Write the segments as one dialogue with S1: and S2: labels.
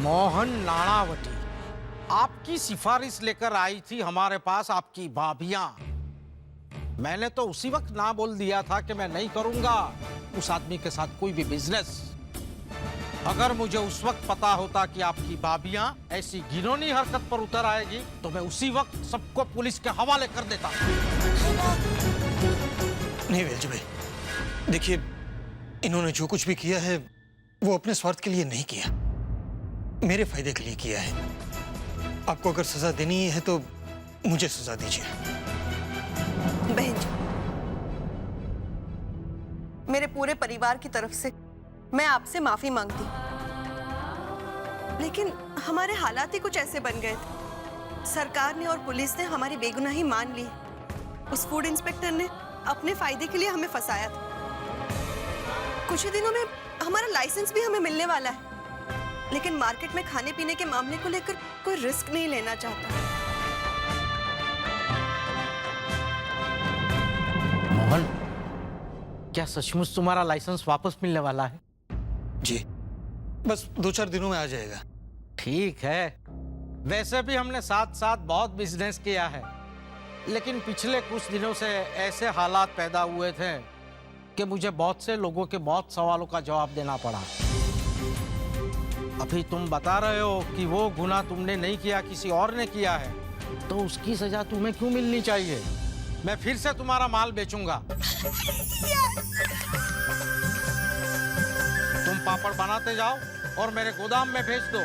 S1: मोहन नाणावटी आपकी सिफारिश लेकर आई थी हमारे पास आपकी भाभियां। मैंने तो उसी वक्त ना बोल दिया था कि मैं नहीं करूंगा उस आदमी के साथ कोई भी बिजनेस। अगर मुझे उस वक्त पता होता कि आपकी भाभियां ऐसी घिनौनी हरकत पर उतर आएगी तो मैं उसी वक्त सबको पुलिस के हवाले कर देता।
S2: नहीं वेलजी भाई, देखिए इन्होंने जो कुछ भी किया है वो अपने स्वार्थ के लिए नहीं किया, मेरे फायदे के लिए किया है। आपको अगर सजा देनी है तो मुझे सजा दीजिए।
S3: बहन जी, मेरे पूरे परिवार की तरफ से मैं आपसे माफी मांगती, लेकिन हमारे हालात ही कुछ ऐसे बन गए थे। सरकार ने और पुलिस ने हमारी बेगुनाही मान ली। उस फूड इंस्पेक्टर ने अपने फायदे के लिए हमें फंसाया था। कुछ ही दिनों में हमारा लाइसेंस भी हमें मिलने वाला है, लेकिन मार्केट में खाने पीने के मामले को लेकर कोई रिस्क नहीं लेना चाहता।
S1: मोहन, क्या सचमुच तुम्हारा लाइसेंस वापस मिलने वाला है?
S2: जी, बस 2-4 दिनों में आ जाएगा।
S1: ठीक है। वैसे भी हमने साथ साथ बहुत बिजनेस किया है, लेकिन पिछले कुछ दिनों से ऐसे हालात पैदा हुए थे कि मुझे बहुत से लोगों के बहुत सवालों का जवाब देना पड़ा। अभी तुम बता रहे हो कि वो गुनाह तुमने नहीं किया, किसी और ने किया है, तो उसकी सजा तुम्हें क्यों मिलनी चाहिए? मैं फिर से तुम्हारा माल बेचूंगा। तुम पापड़ बनाते जाओ और मेरे गोदाम में भेज दो।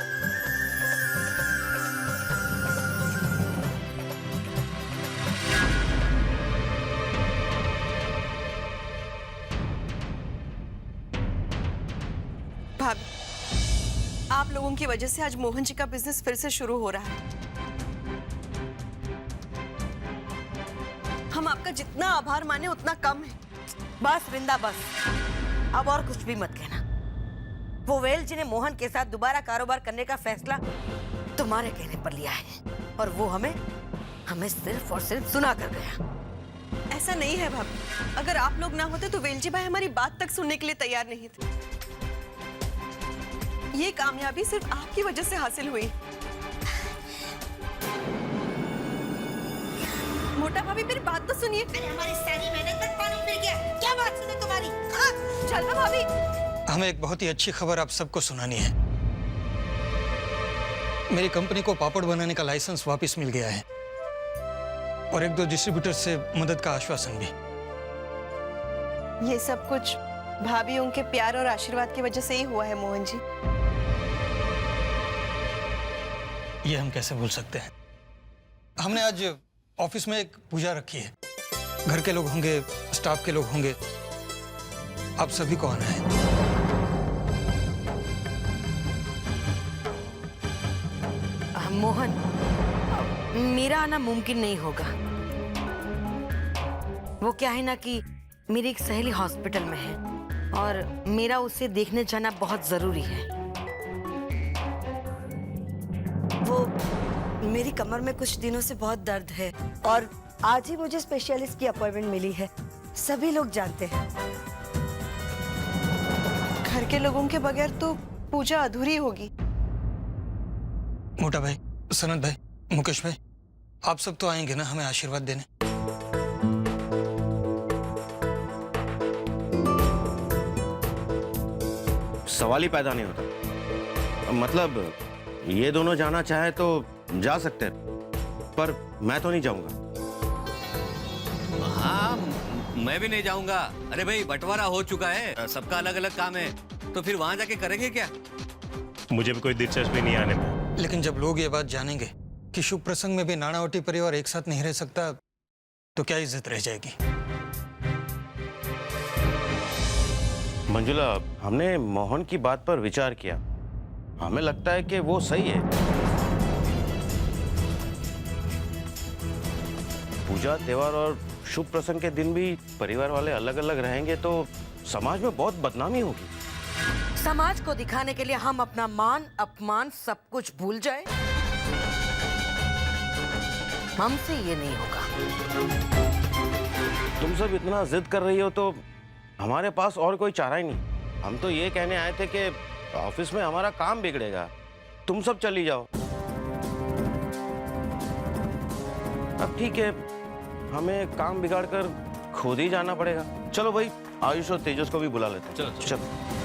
S3: भाभी, आप लोगों की वजह से आज मोहन जी का बिजनेस फिर से शुरू हो रहा है। हम आपका जितना आभार माने उतना कम है।
S4: बस वृंदा बस, अब और कुछ भी मत कहना। वो वेल जी ने मोहन के साथ दोबारा कारोबार करने का फैसला तुम्हारे कहने पर लिया है, और वो हमें सिर्फ और सिर्फ सुना कर गया।
S3: ऐसा नहीं है भाभी, अगर आप लोग ना होते तो वेलजी भाई हमारी बात तक सुनने के लिए तैयार नहीं थे। ये कामयाबी सिर्फ आपकी वजह से हासिल हुई। मोटा भाभी, मेरी बात तो सुनिए।
S4: हमारी सारी मेहनत पर पानी फिर गया। क्या बात सुने तुम्हारी?
S3: चल ना भाभी।
S2: हमें एक बहुत ही अच्छी खबर आप सबको सुनानी है। मेरी कंपनी को पापड़ बनाने का लाइसेंस वापस मिल गया है, और 1-2 डिस्ट्रीब्यूटर से मदद का आश्वासन भी।
S3: ये सब कुछ भाभीयों के प्यार और आशीर्वाद की वजह से ही हुआ है मोहन जी।
S2: ये हम कैसे भूल सकते हैं। हमने आज ऑफिस में एक पूजा रखी है। घर के लोग होंगे, स्टाफ के लोग होंगे, आप सभी को आना है।
S4: मोहन, मेरा आना मुमकिन नहीं होगा। वो क्या है ना कि मेरी एक सहेली हॉस्पिटल में है और मेरा उसे देखने जाना बहुत जरूरी है।
S5: वो मेरी कमर में कुछ दिनों से बहुत दर्द है और आज ही मुझे स्पेशलिस्ट की अपॉइंटमेंट मिली है। सभी लोग जानते हैं।
S3: घर के लोगों के बगैर तो पूजा अधूरी होगी।
S2: मोटा भाई, सनत भाई, मुकेश भाई, आप सब तो आएंगे ना हमें आशीर्वाद देने?
S6: सवाल ही पैदा नहीं होता। मतलब ये दोनों जाना चाहे तो जा सकते हैं, पर मैं तो नहीं जाऊंगा।
S7: हाँ, मैं भी नहीं जाऊंगा। अरे भाई, बंटवारा हो चुका है, सबका अलग अलग काम है, तो फिर वहां जाके करेंगे क्या?
S8: मुझे भी कोई दिलचस्पी नहीं आने में।
S2: लेकिन जब लोग ये बात जानेंगे कि शुभ प्रसंग में भी नाणावटी परिवार एक साथ नहीं रह सकता, तो क्या इज्जत रह जाएगी?
S6: मंजुला, हमने मोहन की बात पर विचार किया। हमें लगता है कि वो सही है। पूजा, त्योहार और शुभ प्रसंग के दिन भी परिवार वाले अलग अलग रहेंगे तो समाज में बहुत बदनामी होगी।
S4: समाज को दिखाने के लिए हम अपना मान अपमान सब कुछ भूल जाए? हमसे ये नहीं होगा।
S6: तुम सब इतना जिद कर रही हो तो हमारे पास और कोई चारा ही नहीं। हम तो ये कहने आए थे कि ऑफिस में हमारा काम बिगड़ेगा, तुम सब चली जाओ। अब ठीक है, हमें काम बिगाड़ कर खुद ही जाना पड़ेगा। चलो भाई, आयुष और तेजस को भी बुला लेते हैं।
S7: चलो, चलो।
S6: चलो।